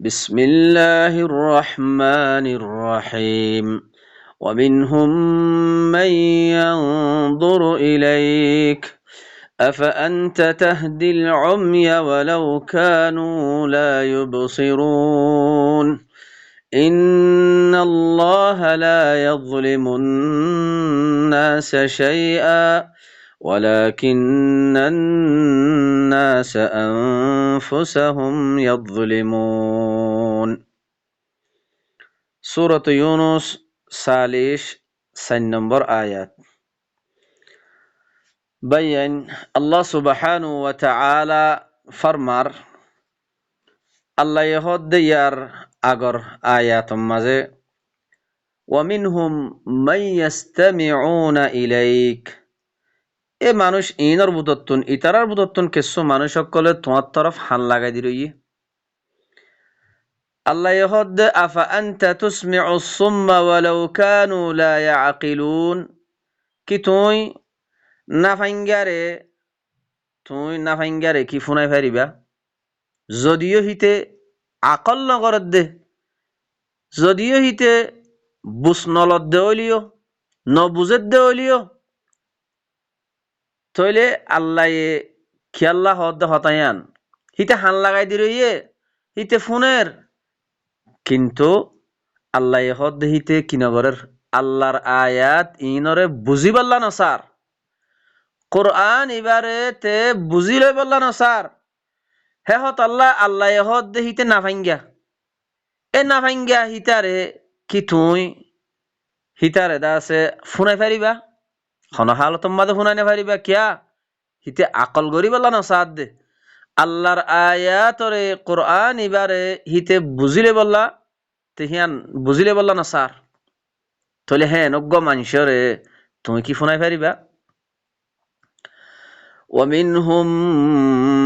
بسم الله الرحمن الرحيم ومنهم من ينظر إليك أفأنت تهدي العمي ولو كانوا لا يبصرون إن الله لا يظلم الناس شيئا ولكن الناس أنفسهم يظلمون سورة يونس 4 آيات بيّن الله سبحانه وتعالى فرمار আল্লাহ ইহদ ইয়ার আগর আয়াতম মাঝে ওয়ামিনহুম মান ইয়াস্তামিউনা ইলাইক এ মানুষ ইনর বুতত্তুন ইতারার বুতত্তুন কিছু মানুষ সকলে তোমার তরফ হান লাগাই দিরই আল্লাহ ইহদ আফা আনতা তুসমিউ সুম্মা ওয়ালাউ কানু লা ইয়াকিলুন কি তুই নাফাঙ্গারে কি ফুনাই ফারিবা যদিও হিতে আকল নগরত দে যদিও হিতে বুঝ নলত দেওলিও নবুজেত দেওলিও তইলে আল্লাহ খেয়াল্লা হদ হতায়ান হিতে হান লাগাই দিরইয়ে হিতে ফোনের কিন্তু আল্লাহ হদ হিতে কিনগরের আল্লাহর আয়াত ইনরে বুঝি বললা নসার কোরআন এবারে তে বুঝি লই বললা নসার হে হত আল্লাহ হদ হিতে নাফাঙ্গা এ নাফাঙ্গা হিতারে কি তুই হিতারে দাসে ফুনাই ফারিবা খন হালতম মাঝে ফুনাই না ফারিবা কিয়া হিতে আকল গরি বললা নসাদ দে আল্লাহর আয়াতরে কোরআন এবারে হিতে বুঝিলে বললা তে হিয়ান বুঝিলে বললা নসার তলে হ্যাঁ নজ্ঞ মানুষরে তুমি কি ফুনাই ফারিবা ومنهم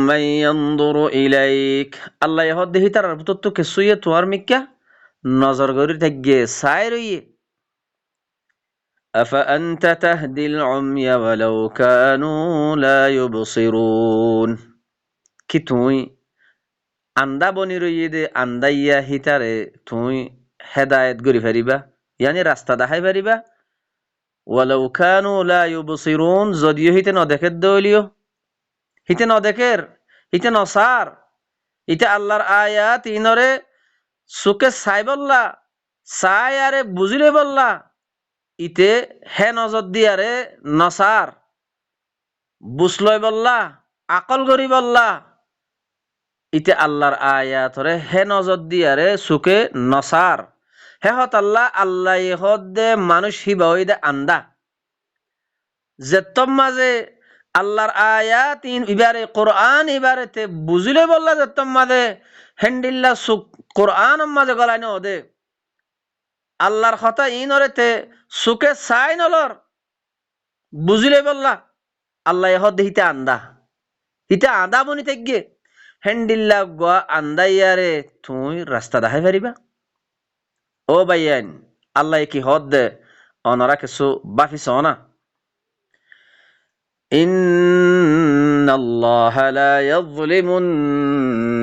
من ينظر إليك আল্লাহ ইহদ দেহি তার ভিতর তো কিছুই তোর মিক্কা নজর গরি থাকগে সাই রইয়ে أفأنت تهدي العمي ولو كانوا لا يبصرون কি তুই আন্দা বনি রইয়ে দে আন্দাইয়া হিতারে তুই হেদায়েত গরি ফারিবা ইয়ানি রাস্তা দেখাই ফারিবা ওয়ালাউ কানু লা ইউবসিরুন যদিও হিতে নদেখে দলিও হিতে নদেখের হিতে নসার হিতে আল্লাহর আয়াত ইনরে সুকে সাই বললা সাই আরে বুঝিলে বললা ইতে হে নজর দিয়ারে নসার বুঝলই বললা আকল গরি বললা ইতে আল্লাহর আয়াতরে হে নজর দিয়ারে সুকে নসার হে হত আল্লাহ হদে মানুষ হিবা হইদে আন্দা যেতম মাঝে আল্লাহর আয়াত ইবারে কোরআন ইবারেতে বুঝিলে বললা যেতম মাঝে হেন্ডিল্লা সুক কোরআন মাঝে গলাই ন দে আল্লাহর কথা ইনরেতে সুকে সাই নলর বুঝিলে বললা আল্লাহ হদ হিতে আন্দা বনি তেগে হেন্ডিল্লা গোয়া আন্দাইয়ারে তুই রাস্তা দেখাই পারিবা ও ভাইয়ান আল্লাহ কি হদ দে অনরা কিছু বাফিস না ইন্নাল্লাহ লা ইয়াযলিমুন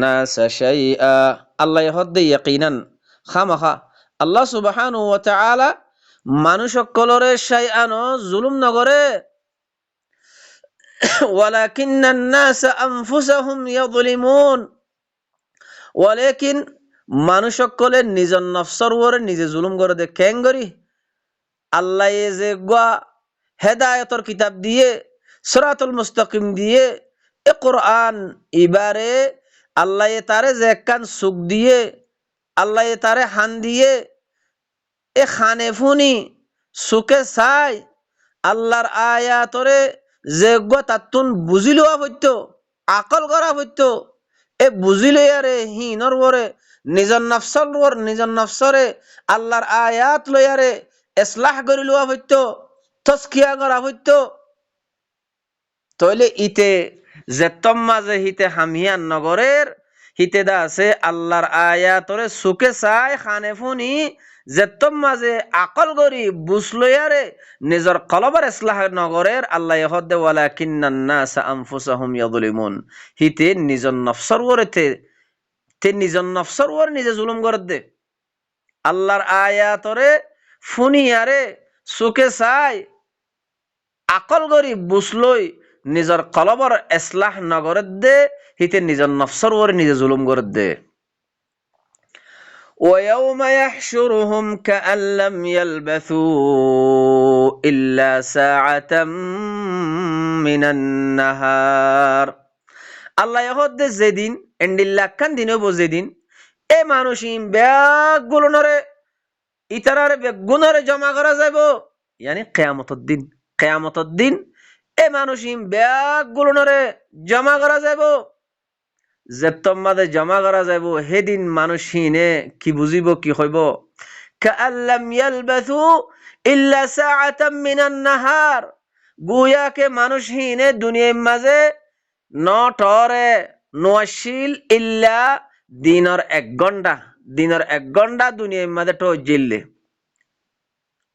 নাস শাইআ আল্লাহ হদ দে ইয়াকিনান খামাখা আল্লাহ সুবহানাহু ওয়া তাআলা মানুষ সকলরে শাইআন জুলুম নগরে ওয়ালাকিন্নান নাস আনফুসাহুম ইয়াযলিমুন ওয়ালাকিন মানুষ সকলে নিজের নফসর উপরে নিজে জুলুম করে দে কেন করি আল্লাহ যে গোয়া হেদায়েতর কিতাব দিয়ে সিরাতুল মুস্তাকিম দিয়ে এ কোরআন ইবারে আল্লাহ তারে যে কান সুখ দিয়ে আল্লাহ তারে হান দিয়ে এ খানে ফুনি সুখে চাই আল্লাহর আয়াতরে যে গো তাতুন বুঝি লওয়া হইত আকল করা হইত এ বুঝিলে আরে হিনর ওরে নিজর নফসরে আল্লাহর আয়াত লয়ারে ইসলাহ করি লওয়া হইত তসকিয়া করা হইত তইলে ইতে যেতম মাঝে হিতে হামিয়ান নগরের হিতে দা আছে আল্লাহর আয়াতরে সুকে চাই খানে ফুনি যেতম মাঝে আকল করি বুঝলয়ারে নিজর কলবার ইসলাহ নগরের আল্লাহ হদে ওয়ালাকিন্নান নাস আনফুসাহুম ইয়াযলিমুন হিতে নিজর নফসর ওরেতে তে নিজের নফসর ওর নিজে জুলুম করে দে আল্লাহর আয়াতরে ফুনিয়ারে সুকে চাই আকল গরি বুসলই নিজের কলবর ইসলাহ নগরে দে হিতে নিজের নফসর ওর নিজে জুলুম করে দে ويوم يحشرهم كأن لم يلبثوا إلا ساعة من النهار আল্লাহ হদ্দে যেদিন এন্ডিল্লাকান দিনে যেদিন এ মানুষিম ব্যাগগুলোরে ইতারারে বেগুনরে জমা করা যাব ইয়ানি কিয়ামতের দিন এ মানুষিম ব্যাগগুলোরে জমা করা যাব জেপ্তম্মাদে জমা করা যাব হেদিন মানুষিনে কি বুঝিব কি হইব কাআল্লাম ইয়ালবাসু ইল্লা সাআতাম মিনান নাহার গুয়াকে মানুষিনে দুনিয়ার মাঝে নটরে নোয়াশিল ইল্লা দিনের 1 ঘন্টা দুনিয়ার মাঝে তো জিল্লে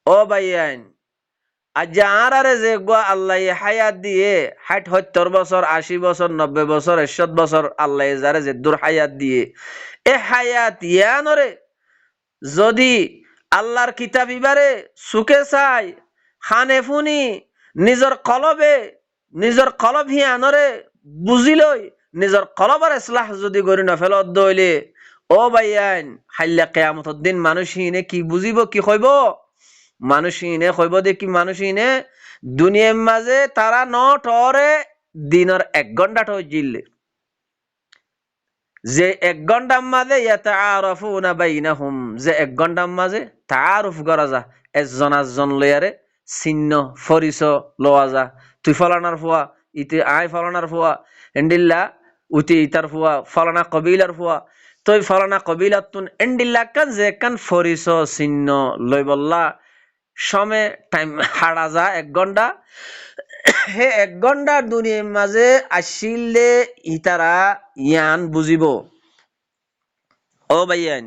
ও ভাইয়ান আজ আরারে যে গো আল্লাহ হায়াত দিয়ে 60 বছর 80 বছর 90 বছর 100 বছর আল্লাহ যারে যে দূর হায়াত দিয়ে এ হায়াত ইয়ানরে যদি আল্লাহর কিতাব ইবারে সুকে চাই খানে ফুনি নিজের কলব হিয়ানরে বুঝিলই নিজের কলবার ইসলাহ যদি গরি না ফেলত দইলে ও ভাইয়ান হাইলা কিয়ামতের দিন মানুষিনে কি বুঝিব কি কইব মানুষিনে কইব দে কি মানুষিনে দুনিয়ার মাঝে তারা নটরে দিনের 1 ঘন্টা তো জিল্লে যে 1 ঘন্টার মাঝে ইয়াতাআরাফুনা বাইনাহুম যে 1 ঘন্টার মাঝে তাআরুফ করা যা একজন লয়ারে চিহ্ন ফরিস লওয়া যা তুই ফলানার ফুয়া ইতে আই ফলানার ফুয়া এন্ডিল্লা উতি ইতার ফুয়া ফলানা কবিলার ফুয়া তুই ফলানা কবিলাতুন এন্ডিল্লা কান যে কান ফরিস চিহ্ন লই বল্লা সময় টাইম হারা যা 1 ঘন্টা হে 1 ঘন্টার দুনিয়ার মাঝে আসিলে ইতারা ইয়ান বুঝিব ও ভাইয়ান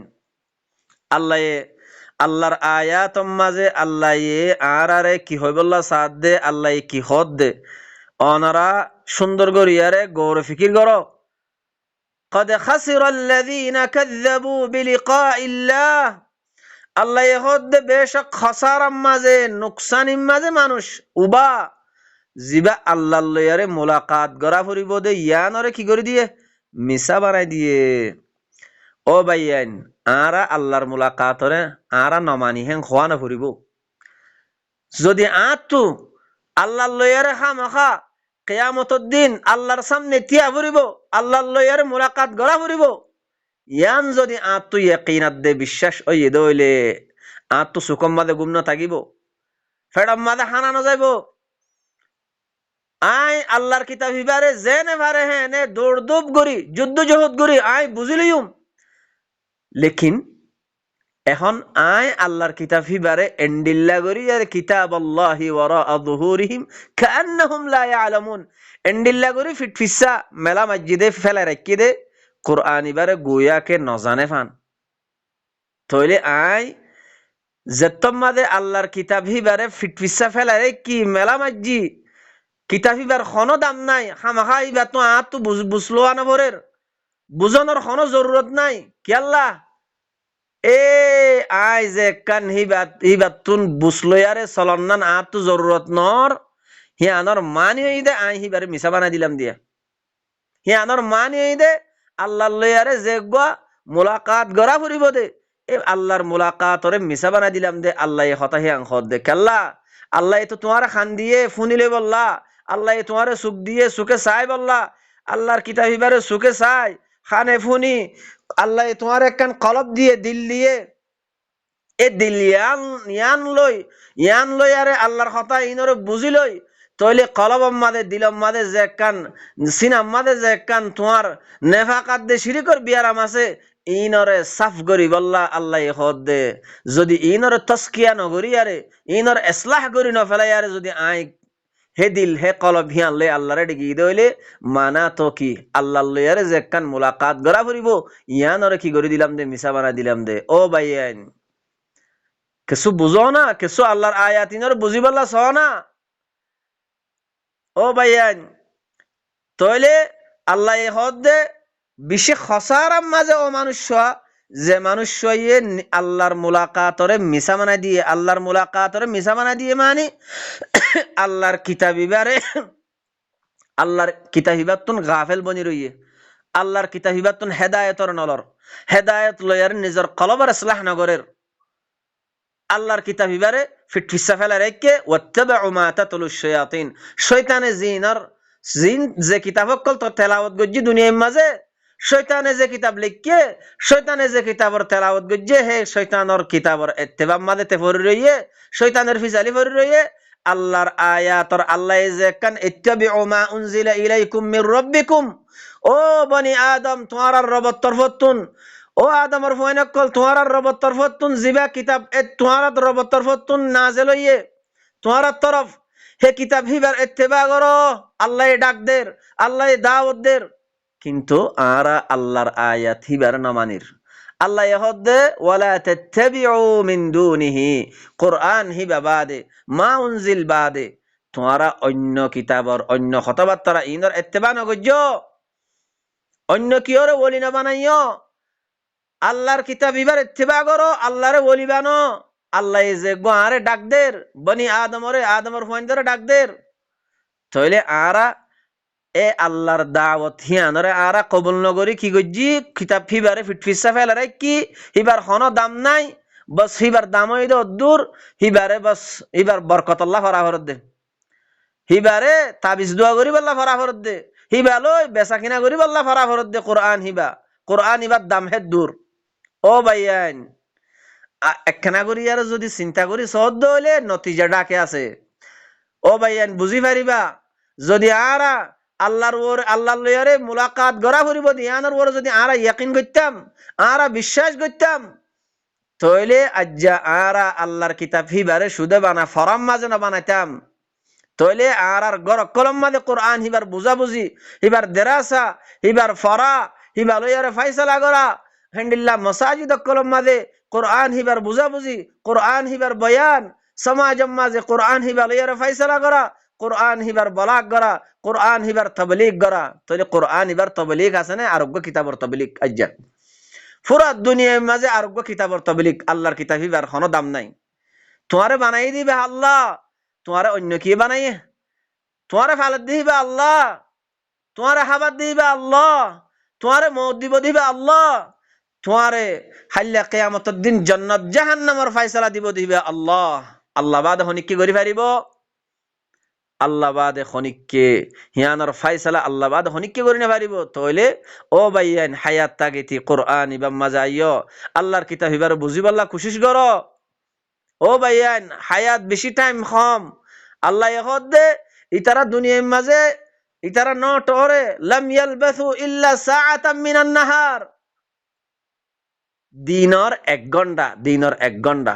আল্লাহর আয়াত মাঝে আল্লাহ আরারে কি হইবল্লা সাথ দে আল্লাহ কি হদ দে অনারা সুন্দর গরিয়ারে গৌর ফিকির করো قد خسر الذين كذبوا بلقاء الله আল্লাহ হদ বেশক খসারাম মাঝে নুকসানিম মাঝে মানুষ উবা জিবা আল্লাহ লয়ারে মোলাকাত গড়া ফুরিব দে ইয়ানরে কি করে দিয়ে মিসা বানাই দিয়ে ও ভাইয়ান আরা আল্লাহর মোলাকাতরে আরা নমানি হেন খোয়া না ফুরিব যদি আতু আল্লাহর লয়ারে খামাখা কিয়ামতের দিন আল্লাহর সামনে তিয়া ফুরিব আল্লাহর লয়ারে মোলাকাত গড়া ফুরিব ইয়ান যদি আতু ইয়াকিনাত দে বিশ্বাস ওই দইলে আতু সুকম মাদে গুম না থাকিব ফেডাম মাদে হানানো যাইব আই আল্লাহর কিতাব হিবারে জেনে ভারে হেনে দৌড়দুব গরি যুদ্ধ জহদ গরি আই বুঝিলিউম লেকিন এখন আই আল্লাহর কিতাব হিবারে এন্ডিল্লা গরি আর কিতাব আল্লাহি ওয়ারা যুহুরিহিম কান্নাহুম লা ইয়ালামুন এন্ডিল্লা গরি ফিটফিসা মেলা মসজিদে ফেলে রাখি দে কুরআন ইবারে গোয়াকে নজানে ফান তইলে আই জেত্তমাদে আল্লাহর কিতাব হিবারে ফিটফিসা ফেলে রে কি মেলা মসজিদ কিতাব হিবার কোনো দাম নাই খামাখা ইবা তো তো বুঝলো আনা ভরের বুঝানোর কোনো জরুরত নাই কি আল্লাহ এ আই যে কান হিবাত তুন বুঝলো আরে চলন্নান তো জরুরত নর হিয়ানর মানি হই দে আই হিবারে মিছা বানাই দিলাম দিয়া হিয়ানর মানি হই দে আল্লাহ লয়ারে যে গা মুলাকাত গড়া ফুরিব দে এ আল্লাহর মুলাকাতরে মিছা বানাই দিলাম দে আল্লাহ হতা হিয়াং হদ দে কাল্লা আল্লাহ তো তোমার খান দিয়ে ফুনিলে বললা আল্লাহ তোমারে সুখ দিয়ে সুখে চাই বললা আল্লাহর কিতাব হিবারে সুখে চাই খানে ফুনি আল্লাহ তোমার একখান কলব দিয়ে দিল দিয়ে এ দিল ইয়ান লই আরে আল্লাহর কথা ইনরে বুঝি লই তইলে কলব মাদে দিলম মাদে যে একখান সিনাম মাদে যে একখান তোমার নেফাকাত দে শিরিকর বিয়ারাম আছে ইনরে সাফ করি বললা আল্লাহ হদ দে যদি ইনরে তস্কিয়া নগরি আরে ইনর ইসলাহ করি ন ফেলাই আরে যদি আই হে দিল হে কলব হিয়ান লই আল্লাহরে ডিগি দইলে মানা তো কি আল্লাহ লইয়ারে যে একখান মুলাকাত গড়া ফুরিব ইয়ানরে কি করে দিলাম দে মিছা বানা দিলাম দে ও ভাইয়ান কিছু বুঝো না কিছু আল্লাহর আয়াত ইনরে বুঝি বললা ছ না ও ভাইয়ান তইলে আল্লাহ হদ দে বেশি খসারার মাঝে ও মানুষ যে মানুষ আল্লাহর মুলাকাতরে মিছা মানা দিয়ে, আল্লাহর মুলাকাতরে মিছা মানা দিয়ে মানে আল্লাহর কিতাবিবারে আল্লাহর কিতাবিবাতুন গাফেল বনি রইয়ে, আল্লাহর কিতাবিবাতুন হেদায়েতর নলর, হেদায়েত লয়ার নিজের কলবার ইসলাহ নগরের, আল্লাহর কিতাবিবারে ফিটফিসা ফেলা রেখে ওয়াত্তাবাউ মা তাতলুশ শায়াতিন, শয়তানে জিন যে কিতাব কল তো তেলাওয়াত গজ্জি দুনিয়ার মাঝে, শয়তানে যে কিতাব লিখকে, শয়তানে যে কিতাবর তেলাওয়াত গজ্জে হে শয়তানর কিতাবর ইত্তেবা মাঝে তে ফরি রইয়ে, শয়তানের ফিসালি ফরি রইয়ে। আল্লাহর আয়াতর আল্লাহ যে কান ইত্তাবিউ মা উনজিলা ইলাইকুম মির রাব্বিকুম, ও বনি আদম তোমার রবের তরফতুন, ও আদমর ফয়নকল তোমার রবের তরফতুন জিবা কিতাব এ তোমার রবের তরফতুন নাজিল হইয়ে তোমার তরফ হে কিতাব হিবার ইত্তেবা করো, আল্লাহ ডাক দের, আল্লাহ দাওয়াত দের, কিন্তু আরা আল্লাহর আয়াত হিবার নমানির। আল্লাহ ইহদে ওয়ালা তাত্তাবিউ মিন দুনিহি, কুরআন হিবা বাদে মা উনজিল বাদে তোমারা অন্য কিতাবর অন্য কথাবার্তা ইনর ইত্তেবা নগজ্য, অন্য কিওরে ওলি না বানাইও, আল্লাহর কিতাব ইবার ইত্তেবা করো, আল্লাহরে ওলি বানো। আল্লাহ যে গোয়ারে ডাক দের, বনি আদমরে আদমর ফয়ন্দরে ডাক দের, তাইলে আরা এ আল্লাহর দাওয়াত হিয়ানরে আরা কবুল নগরি কি গজ্জি কিতাব ফিবারে ফিটফিসা ফেলারে কি হিবার হন দাম নাই, বস হিবার দাম হইদ দূর, হিবারে বস হিবার বরকত আল্লাহ ফরাফরত দে, হিবারে তাবিজ দোয়া করি আল্লাহ ফরাফরত দে, হিবা লই বেচা কিনা করি আল্লাহ ফরাফরত দে। কোরআন হিবা, কোরআন হিবার দাম হে দূর। ও ভাইয়ান একখানা করি আর যদি চিন্তা করি সহজ হইলে নতিজা ডাকে আছে। ও ভাইয়ান বুঝি পারিবা যদি আরা আল্লাহর লয়ারে মুলাকাত গড়া ফুরিব দিয়ানোর ওর যদি আরা ইয়াকিন করতাম, আরা বিশ্বাস করতাম, তাইলে আজ্জা আরা আল্লাহর কিতাব হিবারে সুদে বানা ফরাম মাঝে না বানাইতাম, তাইলে আর গর কলম মাঝে কোরআন হিবার বুঝাবুঝি, হিবার দেরাসা, হিবার ফরা, হিবা লয়ারে ফাইসালা গড়া, হেন্ডিল্লা মসাজিদ কলম মাঝে কোরআন হিবার বুঝাবুঝি, কোরআন হিবার বয়ান, সমাজম মাঝে কোরআন হিবা লয়ারে ফাইসালা গড়া, কোরআন হিবার বলাক গড়া, কোরআন হিবার তবলিগ গড়া। তাহলে কোরআন হিবার তবলিগ আছে না আরোগ্য কিতাবর তবলিগ আজ্জা পুরা দুনিয়ার মাঝে আরোগ্য কিতাবর তবলিগ, আল্লাহর কিতাব হিবার কোনো দাম নাই। তোমারে বানাই দিবে আল্লাহ, তোমারে অন্য কি বানাইয়ে, তোমারে ফালত দিবে আল্লাহ, তোমারে হাবাত দিবে আল্লাহ, তোমারে মৌত দিব দিবে আল্লাহ, তোমারে হাল্লা কিয়ামতের দিন জান্নাত জাহান্নামের ফয়সালা দিব দিবে আল্লাহ। আল্লাহ বাদে হনি কি করি পারিব, আল্লাহ বাদে খনিককে হিয়ানোর ফাইসালা আল্লাহ বাদে খনিককে করি না পারিব। তাইলে ও ভাইয়ান হায়াত তাগিতি কোরআন ইবাম মাজাইয় আল্লাহর কিতাব হিবার বুঝিবাল্লাহ কোশিশ করো। ও ভাইয়ান হায়াত বেশি টাইম কম, আল্লাহ ইহদ দে ইতারা দুনিয়ার মাঝে ইতারা নট ওরে লাম ইয়ালবাসু ইল্লা সাআতাম মিনান নাহার, দিনর 1 ঘন্টা, দিনর 1 ঘন্টা,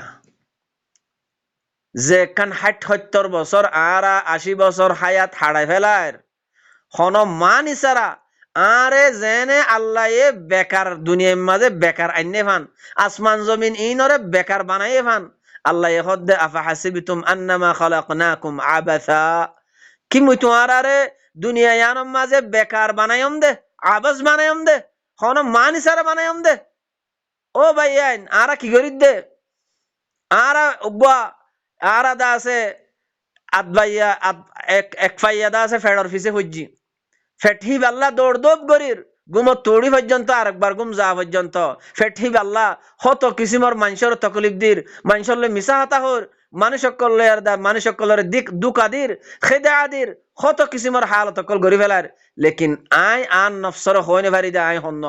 যে কান 60-70 বছর আর 80 বছর হায়াত হারাই ফেলার হন মান ইসারা আরে জেনে আল্লাহ এ বেকার দুনিয়ার মাঝে বেকার আইনে ফান, আসমান জমিন ইনরে বেকার বানাইয়ে ফান। আল্লাহ হদ্দে আফা হাসিবিতুম আন্নামা খালাকনাকুম আবাসা, কি মুই তোমারে দুনিয়া ইয়ানোর মাঝে বেকার বানাইম দে, আবাস বানাইম দে, হন মান ইসারা বানাইম দে। ও ভাইয়ান আরা কি করি দে, আরা উব্বা আর আদা আছে আদবাইয়া এক ফাইয়া দা আছে ফেডর ফিসে হজ্জি ফেটহি বাল্লা দৌড় দৌড় গরির গুমত তৌড়ি পর্যন্ত আরেকবার গুম যা পর্যন্ত ফেটহি বাল্লা হত কিসিমর মানুষের তকলিফ দির, মানুষের মিশা হাতা হর, মানুষ সকলের দা মানুষ সকলের দিক দুকাদির খেদা আদির হত কিসিমর হালত কল গরি ফেলার, লেকিন আই আন নফসর হইনে ভারি দে আই হন।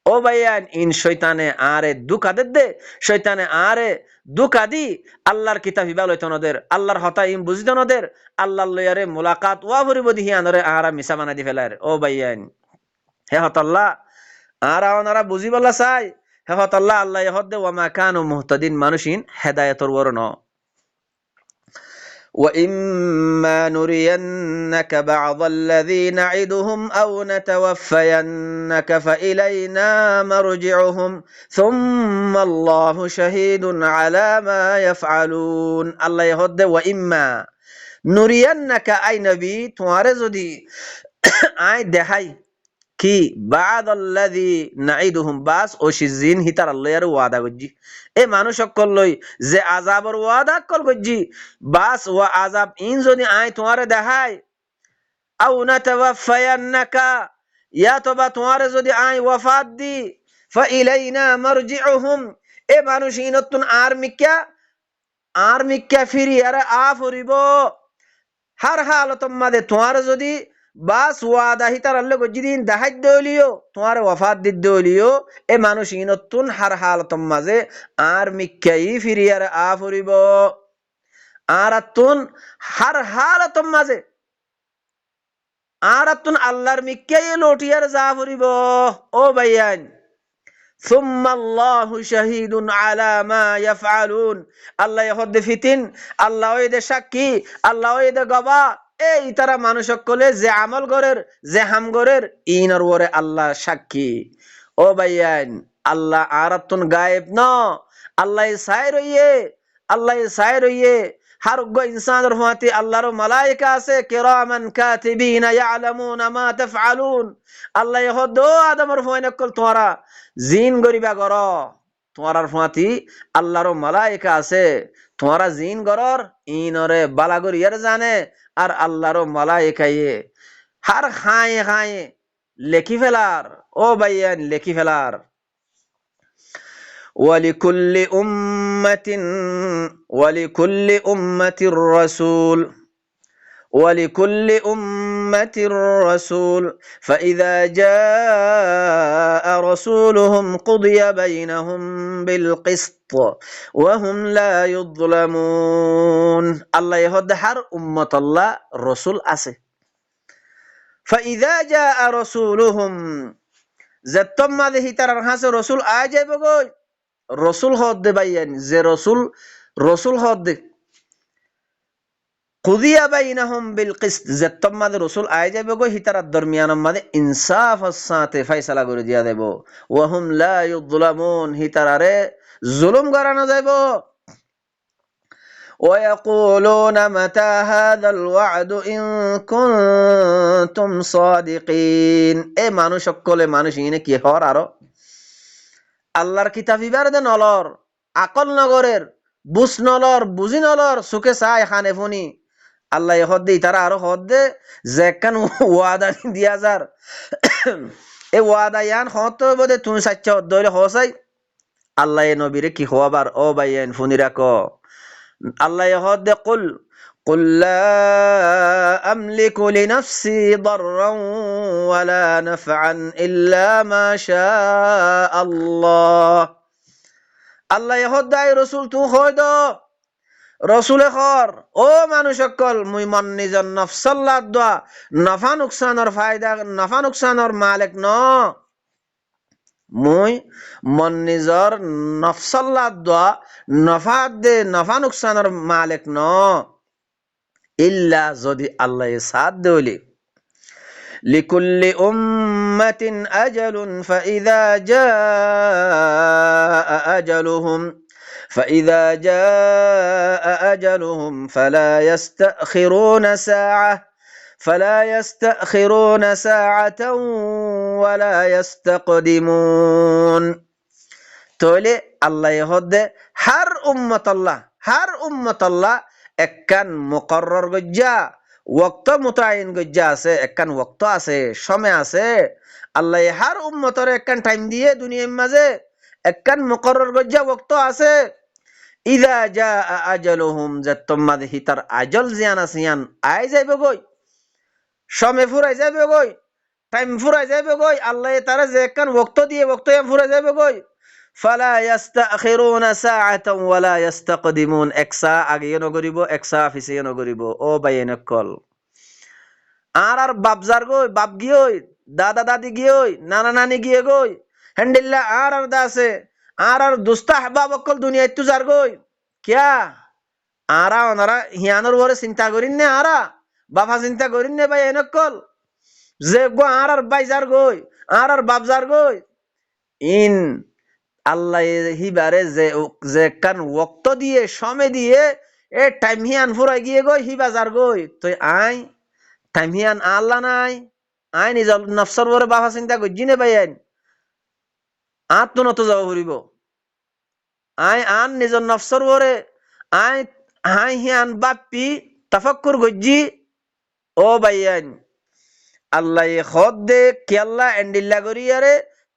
ও ভাইয়ান ইন শয়তানে আরে দুকা দে, শয়তানে আরে দুকা দি আল্লাহর কিতাব হিবা লইত নদের, আল্লাহর হতা ইম বুঝিত নদের, আল্লাহর লয়ারে মুলাকাত ওয়া ভরিব দিহি আনরে আরা মিছা বানা দি ফেলার। ও ভাইয়ান হে হতাল্লাহ আরা ওনারা বুঝিবল্লা চাই, হে হতাল্লাহ আল্লাহ হদ্দে ওয়া মা কানু মুহতাদিন, মানুষিন হেদায়েতর ওরন। وَإِمَّا نُرِيَنَّكَ بَعْضَ الَّذِي نَعِدُهُمْ أَوْ نَتَوَفَّيَنَّكَ فَإِلَيْنَا مَرْجِعُهُمْ ثُمَّ اللَّهُ شَهِيدٌ عَلَى مَا يَفْعَلُونَ। আল্লাহ হদ্দে وَإِمَّا نُرِيَنَّكَ আই নবী তোমারে যদি আই দেখাই কি বাদাল্লাযী নাইদুহুম বাস ও সিজিন হিতার আল্লাহর ওয়াদা গজ্জি এ মানুষ সকল লই যে আযাবর ওয়াদা কল গজ্জি বাস ওয়া আযাব ইন যদি আই তোমারে দেখায় আও নাতাওয়াফায়ান্নাকা ইয়া তবা তোমারে যদি আই ওয়াফাত দি ফা ইলাইনা মারজিউহুম এ মানুষ ইনতুন আর মিক্কা ফিরি আরে আ ফরিব হার হালতম মাদে তোমার যদি বাস ওয়াদা হিতার আল্লাহ গজ্জিদিন দাহাই দলিও তোমার ওয়াফাত দিদ দলিও এ মানুষ ইনতুন হার হালতম মাঝে আর মিক্কাই ফিরি আরে আ ফরিব আর আতুন হার হালতম মাঝে আর আতুন আল্লাহর মিক্কাই লটিয়ার যা ফরিব ও ভাইয়ান ثم الله شهيد على ما يفعلون আল্লাহ ইহদ ফিতিন আল্লাহ ওইদে সাক্ষী আল্লাহ ওইদে গবা এই তারা মানুষ সকলে যে আমল গরের যে হাম গরের ইনর ওরে আল্লাহ সাক্ষী ও ভাইয়ান আল্লাহ আরাতুন গায়েব ন আল্লাহ সাই রইয়ে হর গো ইনসানের ফাতি আল্লাহর মালায়েকা আছে কিরামান কাতিবিনা ইয়ালামুনা মা তাফআলুন আল্লাহ ইহদ আদমর ফাইনাকল তোরা জিন গরিবা গর তোমার ফাঁতি আল্লাহর মালায়েকা আছে তোমারা জিন গরর ইনরে বালাগরিয়ার জানে আর আল্লাহর মালায়েকায়ে হার খায়ে খায়ে লেখি ফেলার ও ভাইয়ান লেখি ফেলার ولكل أمة رسول ولكل أمة رسول فإذا جاء رسولهم قضي بينهم بالقسط وهم لا يظلمون الله يهد هر أمة الله رسول أسه فإذا جاء رسولهم زتم هذه ترى رسول آجي بقول رسول هد بيان زي رسول هد কুদিয়া বাইনাহুম বিল কিসত যেতম মাদে রাসূল আই যাবে গো হিতারাত দরমিয়ান মাদে ইনসাফের সাথে ফয়সালা করে দিয়া দেব ওয়া হুম লা ইযলামুন হিতারারে জুলুম করা না যাইব ওয়া ইয়াকুলুনা মাতা হাযাল ওয়া'দু ইন কুনতুম সাদিকিন এ মানুষ সকলে মানুষ ইনে কি হর আরো আল্লাহর কিতাব ইবারদে নলর আকল নগরের বুঝ নলর বুঝি নলর সুকে চাই খানে ফনি আল্লাহ হদ দে তারা আরো হদ দে যে কান ওয়াদা দিয়া যার এ ওয়াদা ইয়ান হত বদে তুমি সাচ্চা দইলে হসাই আল্লাহ এ নবীরে কি হওয়াবার ও বাইয়ান ফুনিরা ক আল্লাহ হদ দে قل لا أملك لنفسي ضرا ولا نفعا إلا ما شاء الله আল্লাহ হদ দাই রসুল তু হয় দ রসুলে খর ও মানুষ সকল মুই মন নিজর নফসাল্লাহ দোয়া নফা নুকসানর ফায়দা নফা নুকসানর মালিক ন মুই মন নিজর নফসাল্লাহ দোয়া নফা দে নফা নুকসানর মালিক ন ইল্লা যদি আল্লাহ সাথ দেওলি لكل أمة أجل فإذا جاء أجلهم فلا يستأخرون ساعة ولا يستقدمون تولي الله يهد هر أمة الله একখান মুকরর গজ্জা ওয়াক্ত মুতায়িন গজ্জা আছে একখান ওয়াক্ত আছে সময় আছে আল্লাহ হার উম্মতর একখান টাইম দিয়ে দুনিয়ার মাঝে একখান মুকরর গজ্জা ওয়াক্ত আছে ইদা জা আজালুহুম জাতমাদ হিতার আজল জিয়ান আসিয়ান আই যাইবে গই সময় ফুরাই যাইবে গই টাইম ফুরাই যাইবে গই আল্লাহ তারা যে একখান ওয়াক্ত দিয়ে ওয়াক্ত ফুরাই যাইবে গই ফালা ইস্তাখিরুনা সাআতান ওয়ালা ইস্তাকদিমুন একসা আগে নগরিব একসা পিছে নগরিব ও বাইনকল আর বাপজার গই বাপ গিয়ই দাদা দাদি গিয়ই নানা নানি গিয়ে গই হ্যান্ডিল্লা আর দাসে আর দুস্তা আহবাব অকল দুনিয়ায় তু যার গই কিয়া আরা ওনারা হিয়ানোর ওরে চিন্তা করিন নে আরা বাবা চিন্তা করিন নে ভাই এনেকল যে গো আর বাইজার গই আর বাপজার গই ইন আল্লাহ হিবারে যে কান ওয়াক্ত দিয়ে সময় দিয়ে এ টাইম হিয়ান ফুরাই গিয়ে গই হি বাজার গই তুই আই টাইম হিয়ান আল্লাহ নাই আই নিজৰ নফসৰ বৰে বাফা চিন্তা গজ্জি নে পাই আইন আত্ম নত যাব ফুৰিব আই আন নিজৰ নফসৰ বৰে আই হাই হিয়ান বাপ্পি তাফাক্কুর গজ্জি ও বাইয়ান আল্লাহ খদ দে কি আল্লাহ এন্ডিল্লা করিয়ারে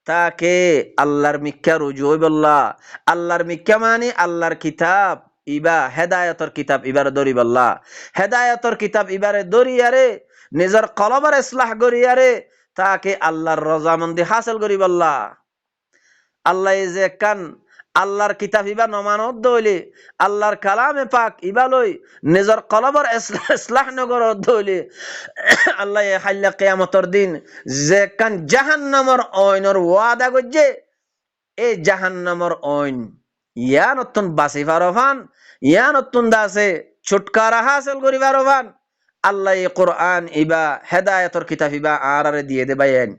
তাকে আল্লাহর মিক্কা রুজু হইবল্লা আল্লাহর মিক্কা মানে আল্লাহর কিতাব ইবা হেদায়তর কিতাব ইবারে দরিবল্লা হেদায়তর কিতাব ইবারে দরিয়ারে নিজের কলবার ইসলাহ করিয়ারে তাকে আল্লাহর রজামন্দি হাসিল করিবল্লা আল্লাহ যে কান আল্লাহর কিতাব ইবা নমানত দইলে আল্লাহর কালামে পাক ইবা লই নিজের কলবর ইসলাহ নগর দইলে আল্লাহ হাল্লা কিয়ামতর দিন যে কান জাহান্নামর অইনর ওয়াদা গজ্জে এই জাহান্নামর অইন ইয়ানতুন বাসি ফারফান ইয়ানতুন দাসে ছুটকারা হাসিল করি ফারফান আল্লাহ কোরআন ইবা হেদায়েতর কিতাব ইবা আরারে দিয়ে দে বাইন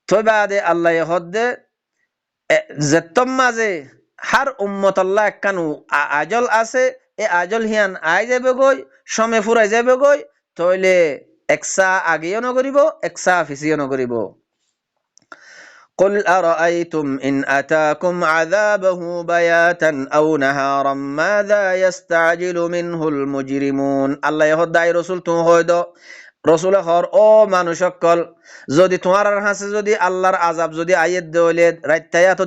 তো বাদে আল্লাহ হদ্দে যেতম মাঝে হার উম্মত আল্লাহ একখান আজল আছে এ আজল হিয়ান আই যাবে গই সমে ফুরাই যাবে গই তইলে একসা আগেও নকরিব একসা ফিসিও নকরিব قل أرأيتم إن أتاكم عذابه بياتا أو نهارا ماذا يستعجل منه المجرمون الله يهدى رسول تو هيدو রসুল হর ও মানুষ সকল যদি তোমার হাসে যদি আল্লাহর আযাব যদি আইয়েত দইলে রাত্তায়াত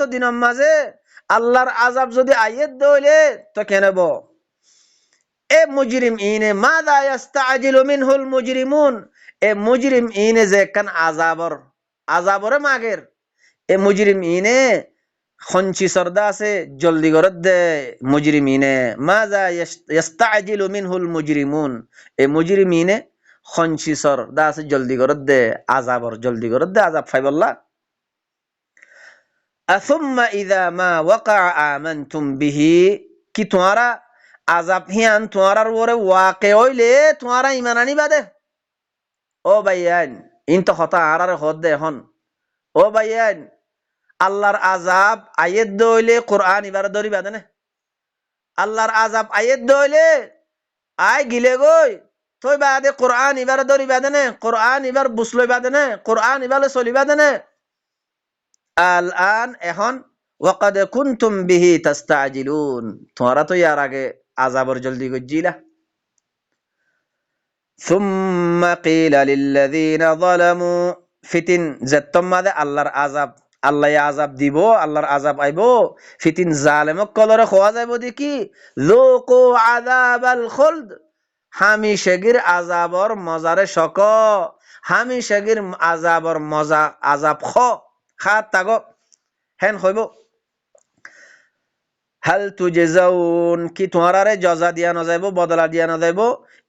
দিনম মাঝে আল্লাহর আযাব যদি আইয়েত দইলে তো কেনব এ মুজরিম ইনে মাযা ইস্তাজিলু মিনহুল মুজরিমুন এ মুজরিম ইনে যে কান আযাবরে মাগের এ মুজরিম ইনে খঞ্চি সরদা আছে জলদি করত দে মুজরিমিনে মাযা ইস্তাজিলু মিনহুল মুজরিমুন এ মুজরিমিনে খঞ্চি সরদা আছে জলদি করত দে আযাবর জলদি করত দে আযাব ফাইবল্লা আসুম্মা ইযা মা ওয়াকা আমানতুম বিহি কি তোমারা আযাব হিয়ান তোমারার ওরে ওয়াকে হইলে তোমারা ঈমান আনিবা দে ও ভাইয়ান ইন তো কথা আরারে হদ দে এখন ও ভাইয়ান আল্লাহর আযাব আয়াত দইলে কোরআন ইবার ধরিবা দেনে আল্লাহর আযাব আয়াত দইলে আই গিলে গই তই বাদে কোরআন ইবার ধরিবা দেনে কোরআন ইবার বুঝলইবা দেনে কোরআন ইবালে চলিবা দেনে আল আন এখন ওয়াকাদ কুনতুম বিহি তাস্তাজিলুন তোমরা তো ইয়ার আগে আযাবর জলদি গজ্জিলা সুম্মা কিলা লিল্লাযিনা যালামু ফিতিন যেতম মাদে আল্লাহর আযাব আল্লাহ আযাব দিব আল্লাহর আযাব আইব ফিতিন জালেমক কলরে খোয়া যাইব দেখি যুকু আযাবাল খুলদ হামিশেগির আযাবর মজারে শক হামিশেগির আযাবর মজা আযাব খাত তাগো হেন হইব হাল তুজজাউন কি তোমারে জজা দিয়া না যাইব বদলা দিয়া না যাইব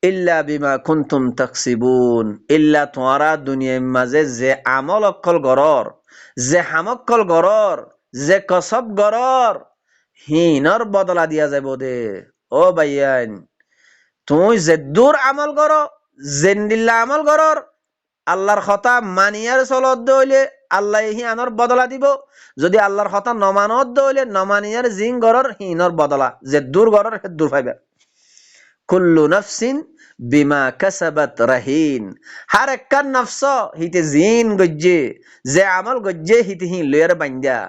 ইল্লা বিমা কুনতুম তাকসিবুন ইল্লা তোমারা দুনিয়ার মাঝে যে আমল অকল গরর যে হামকল গরর যে কসব গরর হিনর বদলা দিয়া যাইব দে ও ভাইয়ান তুই যে দূর আমল গর জেন্দিল্লা আমল গরর আল্লাহর কথা মানিয়ার চলত দইলে আল্লাহ হিয়ানর বদলা দিব যদি আল্লাহর কথা নমানত দইলে নমানিয়ার জিং গরর হিনর বদলা যে দূর গরর হে দূর পাইবে কুল্লু নাফসিন বিমা কাসাবাত রাহিন হার একখান নফস হিতে জিন গজ্জে যে আমল গজ্জে হিতে হি লয়ের বান্দা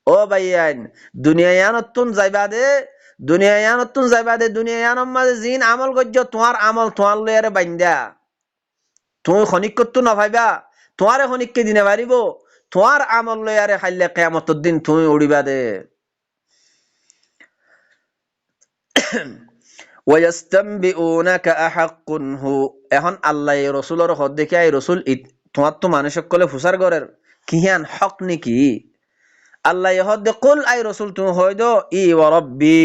ও ভাইয়ান দুনিয়ায়ানতুন যাইবা দে দুনিয়ায়ানম মাঝে জিন আমল গজ্জ তোমার আমল তোমার লয়ের বান্দা তুমি খনিকত্ব নভাইবা তোমারে খনিককে দিনে পারিব তোমার আমল লয়ারে খাইলে কিয়ামতের দিন তুমি উড়িবা দে ওয়ায়াস্তামবিউনাকা আহাক্কুন হু এখন আল্লাহ রাসূলের হদ দেখে আই রাসূল তোমার তো মানুষ সকলে ফুসার গরের কিহান হক নেকি আল্লাহ হদ কুল আই রাসূল তুমি হইদো ই ওয়া রাব্বি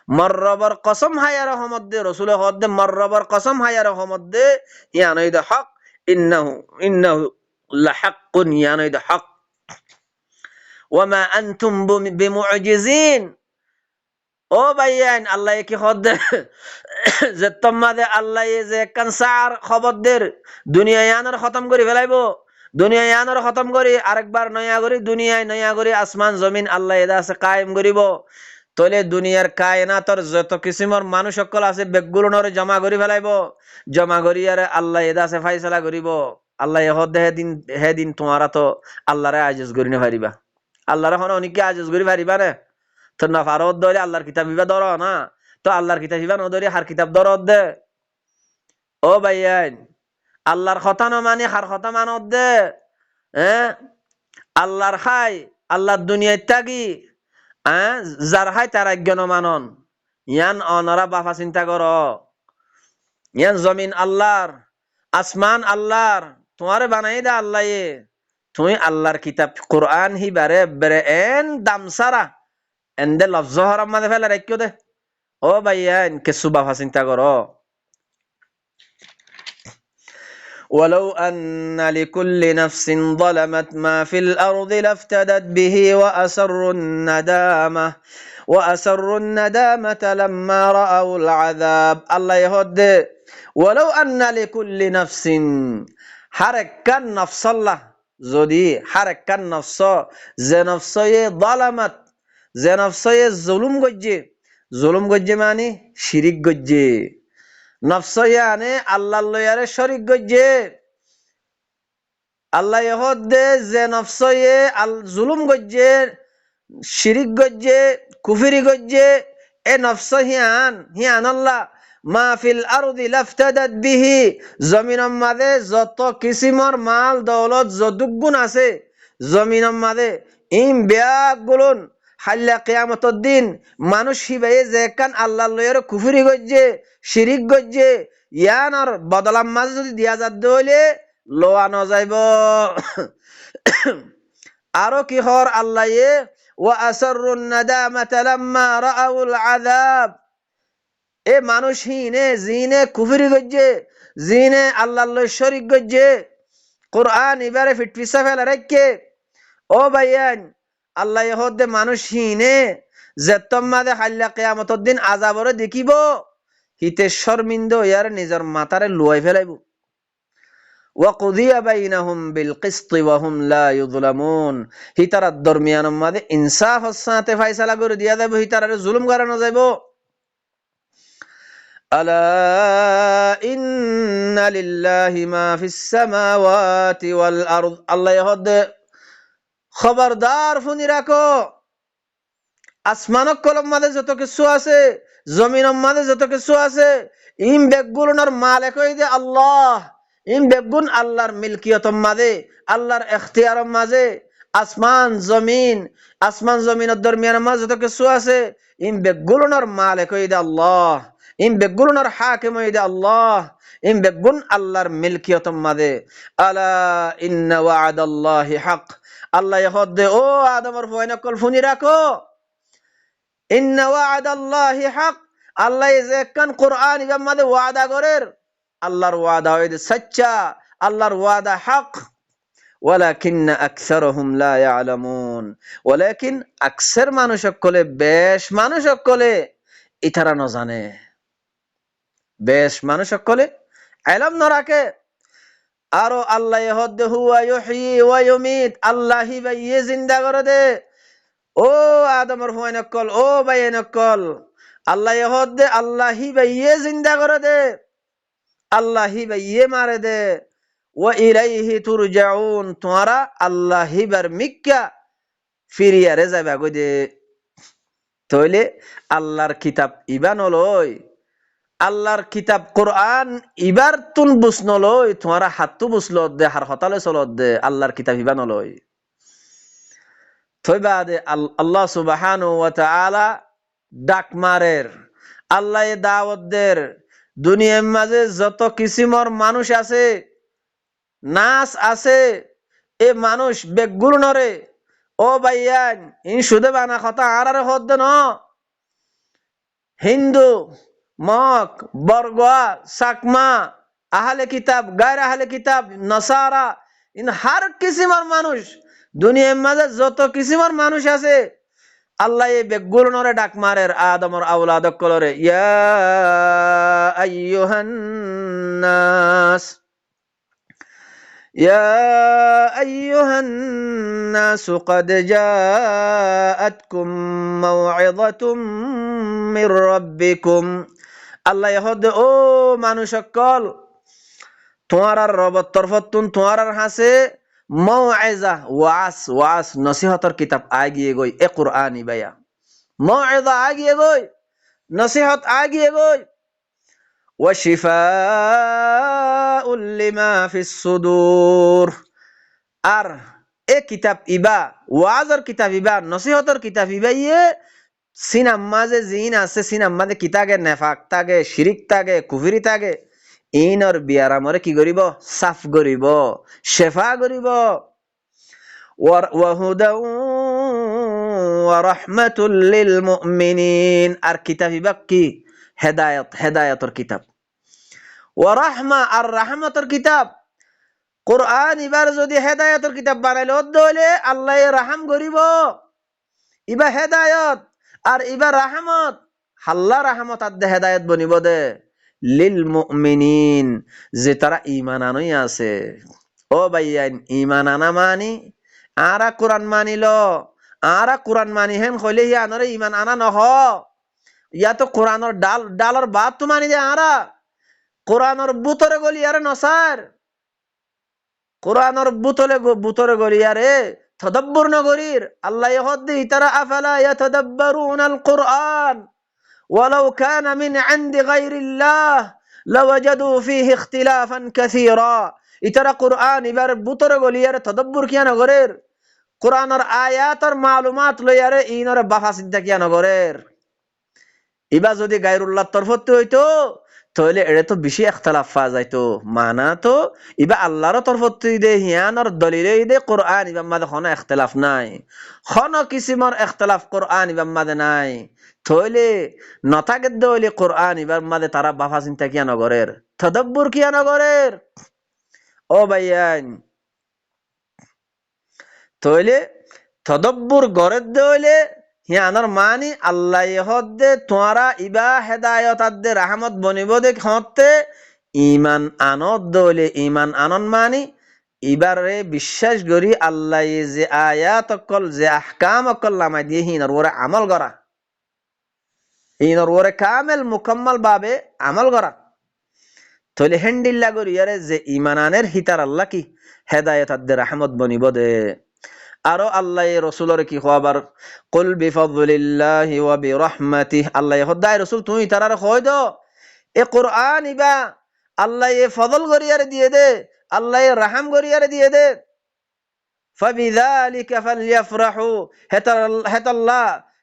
মররবর কসম হায়া রহমত দে রাসূল হদ দে মররবর কসম হায়া রহমত দে ইয়ানইদ হক ইন্নাহু লাহাক্কুন ইয়ানইদ হক ওয়া মা আনতুম বিমুজিজিন ও ভাইয়ান আল্লাহ কি হদ যে তোমাদে আল্লাহ যে কানসার খবরদের দুনিয়া ইয়ানর খতম করে ফেলাইবো দুনিয়া ইয়ানর খতম করে আরেকবার নয়া করে দুনিয়ায় নয়া করে আসমান জমিন আল্লাহ এদা আছে কায়েম করিব তলে দুনিয়ার কায়নাতর যত কিসিমর মানুষ সকল আছে বেগগুলোর জমা করি ফেলাইব, জমা করি আর আল্লাহ এদা আছে ফাইসলা করিব। আল্লাহ এহদ হে দিন তোমারা তো আল্লাহরে আজজ করি না পারিবা, আল্লাহরে হন অনেকে আজজ করি পারিবা না। তো না ফারত ধরে আল্লাহর কিতাব ইবা ধর না, তো আল্লাহর কিতাব ইবা নধরি হার কিতাব ধরত দে। ও ভাইয়ান, আল্লাহর কথা না মানে হার কথা মানত দে। হ্যাঁ, আল্লাহর খাই আল্লাহর দুনিয়ায় থাকি, হ্যাঁ, যার খাই তার আজ্ঞান মানন। ইয়ান অনরা বাফা চিন্তা কর, ইয়ান জমিন আল্লাহর, আসমান আল্লাহর, তোমারে বানাই দে আল্লাহ। তুমি আল্লাহর কিতাব কোরআন হি বারে বেরে এন দাম সারা এন্দে লফজ হরাম মাঝে ফেলে রাখিও দে। ও ভাইয়ান, কিছু বাফা চিন্তা কর। ولو أن لكل نفس ظلمت ما في الأرض لافتدت به وأسروا الندامة لما رأوا العذاب الله يهد. ولو أن لكل نفس حركا نفس الله যদি حركا نفس যে নফসয়ে ظلمت যে নফসয়ে জুলুম গজ্জে মানে শিরিক গজ্জে, নফসয়ে আনে আল্লাহ লয়ারে শরিক গজ্জে। আল্লাহ ইহদে যে নফসয়ে জুলুম গজ্জে, শিরিক গজ্জে, কুফরি গজ্জে, এ নফস হিয়ান আল্লাহ মা ফিল আরদি লাফতাদাত বিহি, জমিনের মাঝে যত কিসিমর মাল দৌলত যদুগুণ আছে জমিনের মাঝে ইম ব্যাগ গুলুন হাল্লা কিয়ামতের দিন মানুষ হিবাইয়ে যে কান আল্লাহ লয়ের কুফরি গজ্জে, শিরিক গজ্জে, ইয়ানোর বদলাম মাঝে যদি দিয়া যাত হইলে লোয়া ন যাইব। আরো কি হর আল্লাহ ওয়া আসরুন নাদামাতা লাম্মা রাআউল আযাব, এ মানুষ হিনে জিনে কুফরি গজ্জে, জিনে আল্লাহর লয় শরীক গজ্জে, কোরআন এবারে ফিটফিসা ফেলা রাখে। ও ভাইয়ান, আল্লাহ ইহদে মানুষ হিনে যেতম্মাদে হাল্লা কিয়ামতের দিন আযাবরে দেখিব, হিতে শর্মিন্দ ইয়ার নিজের মাথারে লুয়াই ফেলাইব। وقضي بينهم بالقسط وهم لا يظلمون, হিতার দরমিয়ানের মাঝে ইনসাফের সাথে ফয়সালা করে দিয়া যাবে, হিতার জুলুম করানো যাইব। আলা ইন্না লিল্লাহি মা ফিস সামাওয়াতি ওয়াল আরদ, আল্লাহ ইহদে খবরদার শুনি রাখো, আসমানক কলম মাঝে যত কিছু আছে, জমিনের মাঝে যত কিছু আছে, ইম বেগুলোর মালিক হইতে আল্লাহ। ইম বেগুন আল্লাহর মিলকিয়তর মাঝে, আল্লাহর এখতিয়ারের মাঝে। আসমান জমিনের দরমিয়ানের মাঝে যত কিছু আছে, ইম বেগুলোর মালিক হইতে আল্লাহ, ইম বেগুলোর হাকিম হইতে আল্লাহ, ইম বেগুন আল্লাহর মিলকিয়তর মাঝে। আলা ইন্না ওয়াদাল্লাহি হক, আল্লাহ ইহদে ও আদমের ফয়নকল শুনি রাখো, ইন্না ওয়াদাল্লাহি হক, আল্লাহ যে কান কোরআন ইবার মাঝে ওয়াদা করের, আল্লাহর ওয়াদা হইতে সচ্চা, আল্লাহর ওয়াদা হক। ওয়ালাকিন্না আকসারহুম লা ইয়ালামুন, ওয়ালাকিন আকসার মানুষ সকলে, বেশ মানুষ সকলে ইতারা ন জানে, বেশ মানুষ সকলে ইলম ন রাখে। আরো আল্লাহ ইহদে হুয়া ইউহয়ি ওয়া ইউমিত, আল্লাহ হিবাইয়ে জিন্দা করে দে। ও আদমের হুয়াই নকল, ও ভাই নকল, আল্লাহ ইহদে আল্লাহ হিবাইয়ে জিন্দা করে দে, আল্লাহ হিবাইয়ে মারে দে। ওয়া ইলাইহি তুরজাউন, তোমরা আল্লাহ হিবার মিক্কা ফিরিয়ারে যাবা কই দে। তাইলে আল্লাহর কিতাব ইবা নলয়, আল্লাহর কিতাব কোরআন ইবার তুন বুঝ নলয়, তোমরা হাতু বুঝলো দে, হার হতালে চলত দে, আল্লাহর কিতাব ইবা নলয়। থইবাদে আল্লাহ সুবহানাহু ওয়া তাআলা ডাক মারের, আল্লাহ দাওয়াত দের, দুনিয়ার মাঝে যত কিসিমর মানুষ আছে, নাস আছে, এ মানুষ বেগুল নরে। ও ভাইয়ান, ইন শুধু বানা কথা আর হদ ন, হিন্দু, মক, বরগোয়া, সাকমা, আহলে কিতাব, গায়র আহলে কিতাব, নসারা, ইন হার কিসিমর মানুষ, দুনিয়ার মাঝে যত কিসিমর মানুষ আছে, আল্লাহ এই বেগুল নরে ডাক মারের আদমর আওলাদ কলরে, ইয়া আইয়ুহান নাস, يا أيها الناس قد جاءتكم موعظة من ربكم আল্লাহ ইহদ ও মানুষ সকল তোমার রবের তরফতুন তোমার হাসে মৌআইজা ওয়াস নসিহতর কিতাব আগিয়ে গই এ কুরআন ইবায়া মৌআইজা আগিয়ে গই নসিহত আগিয়ে গই ওয়া শিফাউল লিমা ফিস সুদূর আর এ কিতাব ইবা ওয়াজর কিতাব ইবা নসিহতর কিতাব ইবা ইয়ে সিনাম মাঝে জিন আছে সিনাম মাঝে কিতাগে নেফাক তাগে শিরিক তাগে কুফরি তাগে ইনর বিয়ারামরে কি করিব সাফ করিব শেফা করিব ওয়াহুদা ওয়া রাহমাতুল লিল মুমিনিন আর কিতাব ইবা কি হেদায়েতর কিতাব ওয়া রাহমা আর রাহমাতর কিতাব কোরআন ইবার যদি হেদায়েতর কিতাব বানাইলে হলে আল্লাহ রাহাম করিব ইবা হেদায়ত আর ইবা রাহমত আল্লাহ রাহমত আদে হেদায়ত বনিব দে লিল মুমিনিন যে তারা ঈমান আনই আছে ও ভাইয়ান ঈমান আনা মানি আরা কোরআন মানিল আরা কোরআন মানি হেন কইলে হি আনরে ঈমান আনা নহ ইয়া তো কোরআনের ডালর বাত তো মানি দে আরা কোরআনের বুতরে গলি আরে নসার কোরআনের বুতরে গলি আরে তদব্বর নগরীর আল্লাহ ইহদ্দি তারা আফালা ইয়াতাদাব্বারুনাল কুরআন ওয়ালাউ কানা মিন ইনদি গায়রিল্লাহ লাওয়াজাদু ফীহি ইখতিলাফান কাসীরা ইতারা কুরআন ইবার বুতরে গলিয়ারে তদব্বর কিয়া নগরের কোরআনের আয়াতের মালুমাত লইয়ারে ইনরে বাফা চিন্তা কিয়া নগরের ইবা যদি গায়রুল্লাহ তরফতে হইতো তাহলে এটা তো বেশি ইখতিলাফ পাওয়া যাইতো মানা তো ইবা আল্লাহর তরফতে দে হিয়ানর দলিলে দে কোরআন ইবা মাদে কোনো ইখতিলাফ নাই কোনো কিসিমর ইখতিলাফ কোরআন ইবা মাদে নাই তাহলে নথাকে দলিলে কোরআন ইবা মাদে তারা বাফা চিন্তা কিয়া নগরের তদব্বর কিয়া নগরের ও ভাইয়ান তাহলে তদব্বর গরের দলিলে হিয়ানর মানি আল্লাহ ইহদে তোরা ইবা হেদায়ত আদে রাহমত বনিব দে হতে ঈমান আনত দলে ঈমান আনন মানি ইবারে বিশ্বাস করি আল্লাহ যে আয়াত অকল যে আহকাম অকল লামাই দিয়ে হিনর ওরে আমল করা হিনর ওরে কামেল মুকম্মল ভাবে আমল করা তাহলে হেন্ডিল্লা করি আরে যে ঈমান আনের হিতার আল্লাহ কি হেদায়ত আদে রাহমত বনিব দে আরো আল্লাহ রসুলের কি খবর কুল বিফাদলিল্লাহি ওয়া বিরহমাতিহি আল্লাহ খোদাই রসুল তুমি তারার কই দো এ কোরআন ইবা আল্লাহ এ ফজল করিয়ারে দিয়ে দে আল্লাহ রাহম করিয়ারে দিয়ে দে ফাবিযালিকা ফালইফরাহু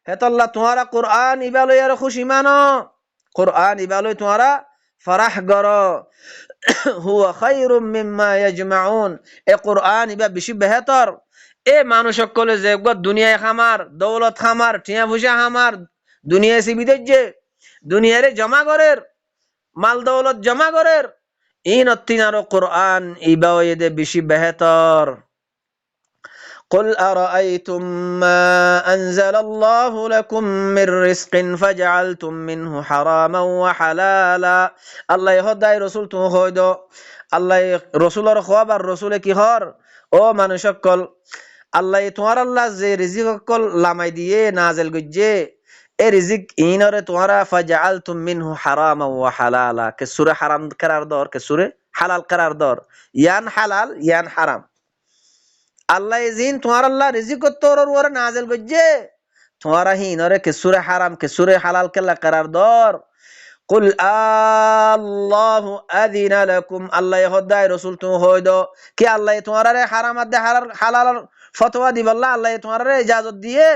হেতাল্লাহ তোমারা কোরআন ইবা লইয়ারে খুশি মানো কোরআন ইবা লই তোমারা ফরাহ করো হুয়া খায়রুম মিম্মা ইয়াজমাউন এ কোরআন ইবা বেশি বেহতর এ মানুষ সকলে যে দুনিয়ায় খামার দৌলত খামার টিয়া ভুষা খামার দুনিয়ায় সিবিদের যে দুনিয়ারে জমা করের মাল দৌলত জমা করের ইন অত্তিনারো কোরআন ইবাওয়েদে বেশি বেহতর قل أرأيتم ما أنزل الله لكم من رزق فجعلتم منه حراما وحلالا الله يهدى رسول تنخويدو الله رسول خبر رسول কি হর ও মানুষ সকল আল্লাহ তোমার আল্লাহ যে রিজিক সকল লামাই দিয়ে নাজেল গজ্জে এ রিজিক ইনরে তোমারা ফাজআলতুম মিনহু হারামা ওয়া হালালা কে সূরা হারাম করার দর কে সূরা হালাল করার দর ইয়ান হালাল ইয়ান হারাম আল্লাহ জিন তোমার আল্লাহ রিজিক তোর ওরে নাজেল গজ্জে তোমারা হিনরে কে সূরা হারাম কে সূরা হালাল কেলা করার দর কুল আল্লাহু আযিনা লাকুম আল্লাহ খোদাই রাসূল তুমি হইদো কি আল্লাহ তোমারে হারাম আদে হালাল ফতোয়া দিবল্লা আল্লাহ তোমারে ইজাজত দিয়ে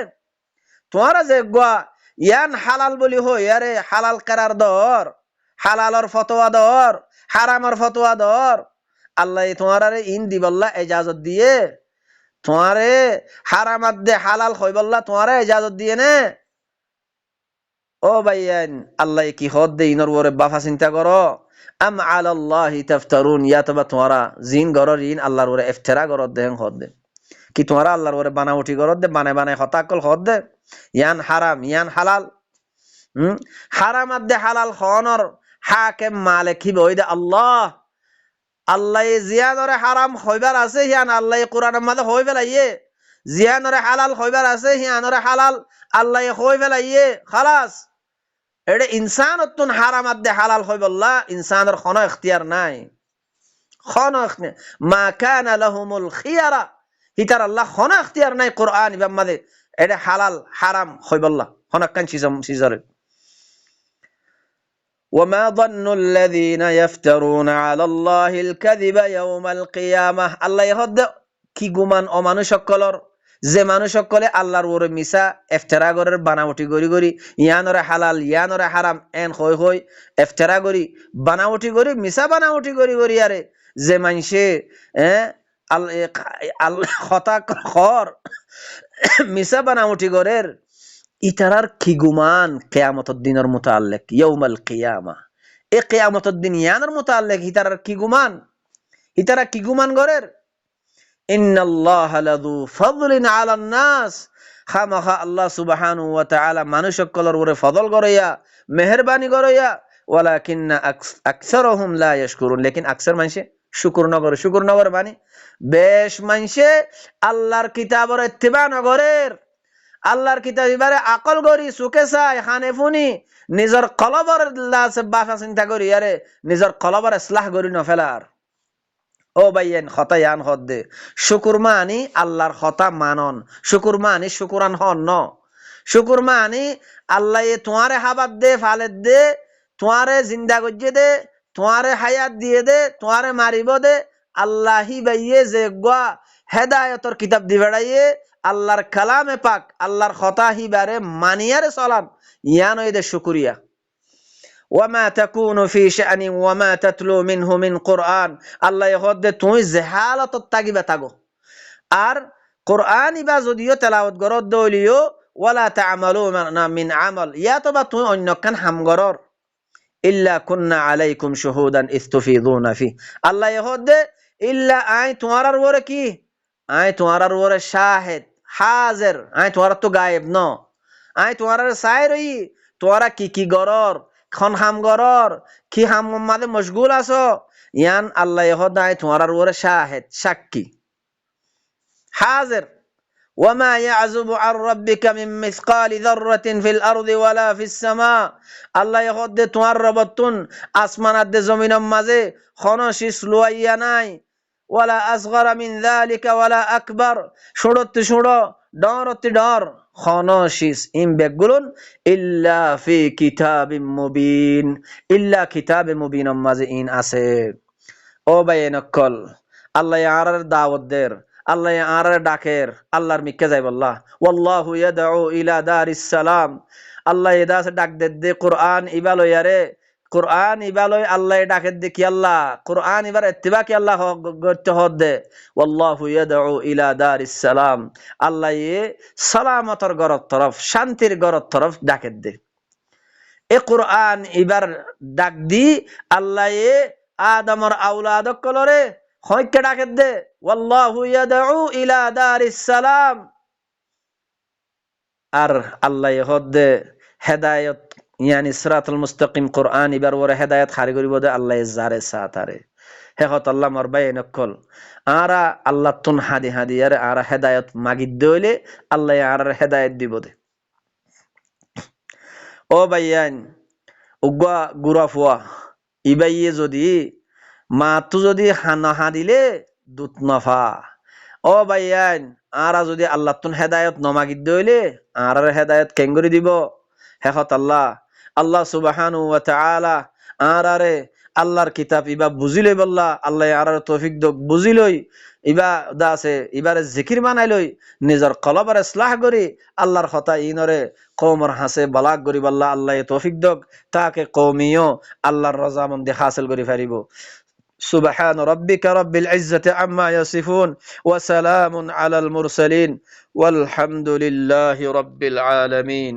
তোমারা যে গোয়া ইয়ান হালাল বলি হই আরে হালাল করার দর হালালর ফতোয়া দর হারামর ফতোয়া দর আল্লাহ তোমারে ইন দিবল্লা ইজাজত দিয়ে তোমারে হারাম আদে হালাল হইবল্লা তোমারে ইজাজত দিয়ে নে ও ভাইয়ান আল্লাহ কি হদ দে ইনর ওরে বাফা চিন্তা করো আম আলাল্লাহি তাফতারুন ইয়া তবা তোমারা জিন গরর ইন আল্লাহর ওরে ইফতিরা গরর দেন হদ দে কি তোমারা আল্লাহর ওরে বানাউটি গরর দে বানায় হতাকল হদ দে ইয়ান হারাম ইয়ান হালাল হারাম আদে হালাল খনর হাকিম মালিক কি বই দে আল্লাহ আল্লাহ জিয়ানরে হারাম হইবার আছে হিয়ান আল্লাহ কোরআনের মধ্যে হই ফেলাইয়ে, জিয়ানরে হালাল হইবার আছে হিয়ানরে হালাল আল্লাহ হই ফেলাইয়ে খালাস। এটা ইনসান অত্যন হারামাত দে হালাল হইবল্লা ইনসানের কোনো ইখতিয়ার নাই, কোনো মা কানা লাহুমুল খিয়ারা, হিতার আল্লাহ কোনো ইখতিয়ার নাই কোরআন ইবাম মধ্যে এটা হালাল হারাম হইবল্লা কোনো কান সিজরে। وما ظن الذين يفترون على الله الكذب يوم القيامة আল্লাহ ইহদ কি গুমান ও মানুষ সকলর যে মানুষ সকলে আল্লাহর ওরে মিছা ইফতিরা করে বানাওটি গরি গরি ইয়ানরে হালাল ইয়ানরে হারাম এন হই হই ইফতিরা গরি বানাওটি গরি মিছা বানাওটি গরি গরি আরে যে মানসে আল্লাহ কথা খর মিছা বানাওটি গরের ইতারার কি গুমান কিয়ামতের দিনের মুতাআল্লিক ইয়াউমাল কিয়ামা, এ কিয়ামতের দিন ইয়ানের মুতাআল্লিক ইতারার কি গুমান, ইতারা কি গুমান গরের। ইন্নাল্লাহা লাযু ফাদলিন আলান নাস, খামাখা আল্লাহ সুবহানাহু ওয়া তাআলা মানুষ সকলের উপরে ফজল করিয়া মেহেরবানি করিয়া, ওয়ালাকিন্না আকসারুহুম লা ইয়াশকুরুন, লেকিন আকসার মানুষে শুকর না করে। শুকর না করে মানে বেশ মানুষে আল্লাহর কিতাবের ইত্তিবা না করের, আল্লাহর কিতাব এবারে আকল করি সুখে চাই খানে ফুনি নিজের কলবর বাসা চিন্তা করি আরে নিজের কলবর ইসলাহ করি নফেলার। ও ভাইয়েন হতায়ান হদ দে শুকুর মানি আল্লাহর হতা মানন, শুকুর মানি শুকুরান হন ন, শুকুর মানি আল্লাহ তোমারে হাবাত দে ফালেদ দে, তোমারে জিন্দা গজ্জে দে, তোমারে হায়াত দিয়ে দে, তোমারে মারিব দে, আল্লাহি বাইয়ে যে গোয়া হেদায়তর কিতাব দি বেড়াইয়ে আল্লাহর কালামে পাক আল্লাহর কথা হিবারে মানিয়ারে চলান ইয়ান ওই দে শুকুরিয়া। ওয়ামা তাকুনু ফি শানি ওয়ামা তাতলু মিনহু মিন কুরআন, আল্লাহ ইহদ তুমি জাহালাতত তাগিবা তাগো আর কুরআন ইবা যদিও তেলাওয়াত গরদ দলিও ওয়ালা তা'মালুনা মিন আমাল ইয়া তো বা তুমি অন্য কান হাম গরর ইল্লা কুননা আলাইকুম শুহুদান ইস্তুফিদুনা ফি, আল্লাহ ইহদ ইল্লা আই তোমার ওরে কি আই তোমার ওরে শাহিদ হাজির, আই তোমার তো গায়েব ন, আই তোমার সাই রই তোরা কি কি গরর খন হাম গরর কি হাম মাদে মশগুল আছো ইয়ান আল্লাহ ইহদ আই তোমার ওরে শাহিদ সাক্ষী হাজির। وما يعزب عن ربك من مثقال ذرة في الأرض ولا في السماء, আল্লাহ ইহদ তোমার রবতুন আসমানাত দে জমিনের মাঝে খনশিস লুয়াইয়া নাই, ওয়ালা আসগরা মিন যালিকা ওয়ালা আকবার, ছোড়তে ছোড় ডরতে ডর খনশিস ইম বেগুলুন ইল্লা ফি কিতাবিম মুবিন, ইল্লা কিতাবে মুবিনের মাঝে ইন আছে। ও বাইনকল আল্লাহ আর দাওয়াত দের, আল্লাহ আর ডাকের, আল্লাহর মিকে যাই বল্লাহ ওয়াল্লাহু ইয়াদউ ইলা দারিস সালাম, আল্লাহ এদাস ডাক দে কুরআন ইবালয় আরে কুরআন ইবালয় আল্লাহ ডাকে দে কি আল্লাহ কুরআন ইবার ইত্তিবা কি আল্লাহ করতে হদ দে ওয়াল্লাহু ইয়াদউ ইলা দারিস সালাম, আল্লাহ এ সালামতর গরত তরফ শান্তির গরত তরফ ডাকে দে। এ কুরআন ইবার ডাক দি আল্লাহ এ আদমর আওলাদ কলরে হয়কে ডাকে দে ওয়াল্লাহু ইয়াদউ ইলা দারিস সালাম, আর আল্লাহ হদে হেদায়েত ইয়ানি সিরাতুল মুস্তাকিম কুরআন ইবার ওরে হেদায়েত খারি করিব দে আল্লাহ জারে সাতারে হেকত আল্লাহ মর বাইনকল আরা আল্লাহ তুন হাদি হাদি আরে আরা হেদায়েত মাগিদ দইলে আল্লাহ আর হেদায়েত দিব দে। ও ভাইয়ান উগা গুরাফুয়া ইবাইয়ে যদি মাতু যদি হানা হাদিলে দুত নফা, ও ভাইয়ান আরা যদি আল্লাহ তুন হেদায়ত নমাগিদ দইলে আর হেদায়ত কেঙ্গরি দিব হেকত আল্লাহ আল্লাহ সুবহানাহু ওয়া তাআলা আরারে আল্লাহর কিতাব ইবা বুঝিলই বল্লা আল্লাহ আর তৌফিক দক বুঝিলই ইবা দাসে ইবারে জিকির বানাই লই নিজের কলবার ইসলাহ করি আল্লাহর কথা ইনরে কওমর হাসে বালাগ করি বল্লা আল্লাহ তৌফিক দক তাকে কওমিও আল্লাহর রজামন্দি হাসিল করি পারিব। سبحان ربك رب العزة عما يصفون وسلام على المرسلين والحمد لله رب العالمين.